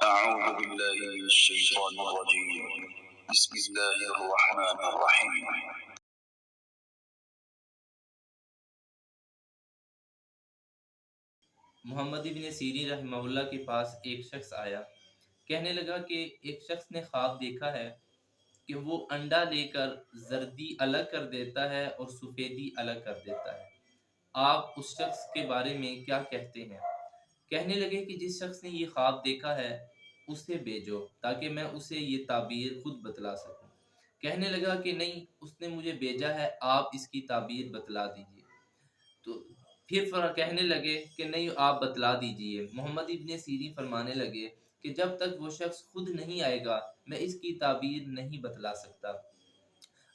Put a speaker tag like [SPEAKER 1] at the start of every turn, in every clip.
[SPEAKER 1] أعوذ بالله من الشيطان الرجيم بسم الله الرحمن الرحيم
[SPEAKER 2] محمد ابن سیرین رحمہ اللہ کے پاس ایک شخص آیا، کہنے لگا کہ ایک شخص نے خواب دیکھا ہے کہ وہ انڈا لے کر زردی الگ کر دیتا ہے اور سفیدی الگ کر دیتا ہے۔ آپ اس شخص کے بارے میں کیا کہتے ہیں؟ کہنے لگے کہ جس شخص نے یہ خواب دیکھا ہے اسے بھیجو تاکہ میں اسے یہ تعبیر خود بتلا سکوں۔ کہنے لگا کہ نہیں، اس نے مجھے بھیجا ہے، آپ اس کی تعبیر بتلا دیجئے۔ تو پھر کہنے لگے کہ نہیں، آپ بتلا دیجئے۔ محمد ابن سیرین فرمانے لگے کہ جب تک وہ شخص خود نہیں آئے گا میں اس کی تعبیر نہیں بتلا سکتا۔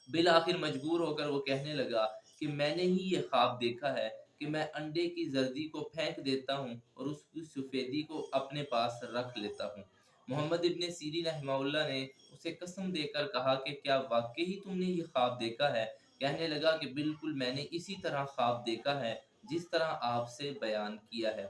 [SPEAKER 2] بالآخر مجبور ہو کر وہ کہنے لگا کہ میں نے ہی یہ خواب دیکھا ہے کہ میں انڈے کی زردی کو پھینک دیتا ہوں اور اس کی سفیدی کو اپنے پاس رکھ لیتا ہوں۔ محمد ابن سیرین رحمہ اللہ نے اسے قسم دے کر کہا کہ کیا واقعی تم نے یہ خواب دیکھا ہے؟ کہنے لگا کہ بالکل، میں نے اسی طرح خواب دیکھا ہے جس طرح آپ سے بیان کیا ہے۔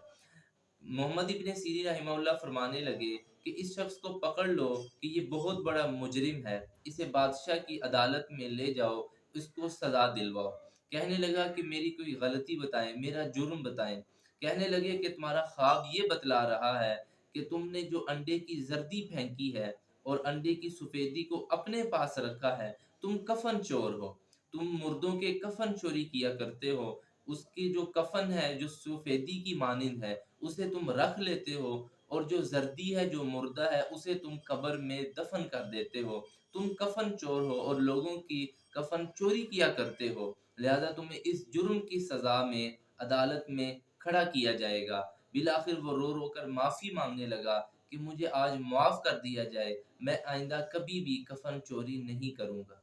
[SPEAKER 2] محمد ابن سیرین رحمہ اللہ فرمانے لگے کہ اس شخص کو پکڑ لو کہ یہ بہت بڑا مجرم ہے، اسے بادشاہ کی عدالت میں لے جاؤ، اس کو سزا دلواؤ۔ کہنے لگا کہ میری کوئی غلطی بتائیں، میرا جرم بتائیں۔ کہنے لگے کہ تمہارا خواب یہ بتلا رہا ہے کہ تم نے جو انڈے کی زردی پھینکی ہے اور انڈے کی سفیدی کو اپنے پاس رکھا ہے، تم کفن چور ہو، تم مردوں کے کفن چوری کیا کرتے ہو۔ اس کی جو کفن ہے جو سفیدی کی مانند ہے اسے تم رکھ لیتے ہو، اور جو زردی ہے جو مردہ ہے اسے تم قبر میں دفن کر دیتے ہو۔ تم کفن چور ہو اور لوگوں کی کفن چوری کیا کرتے ہو، لہذا تمہیں اس جرم کی سزا میں عدالت میں کھڑا کیا جائے گا۔ بالآخر وہ رو رو کر معافی مانگنے لگا کہ مجھے آج معاف کر دیا جائے، میں آئندہ کبھی بھی کفن چوری نہیں کروں گا۔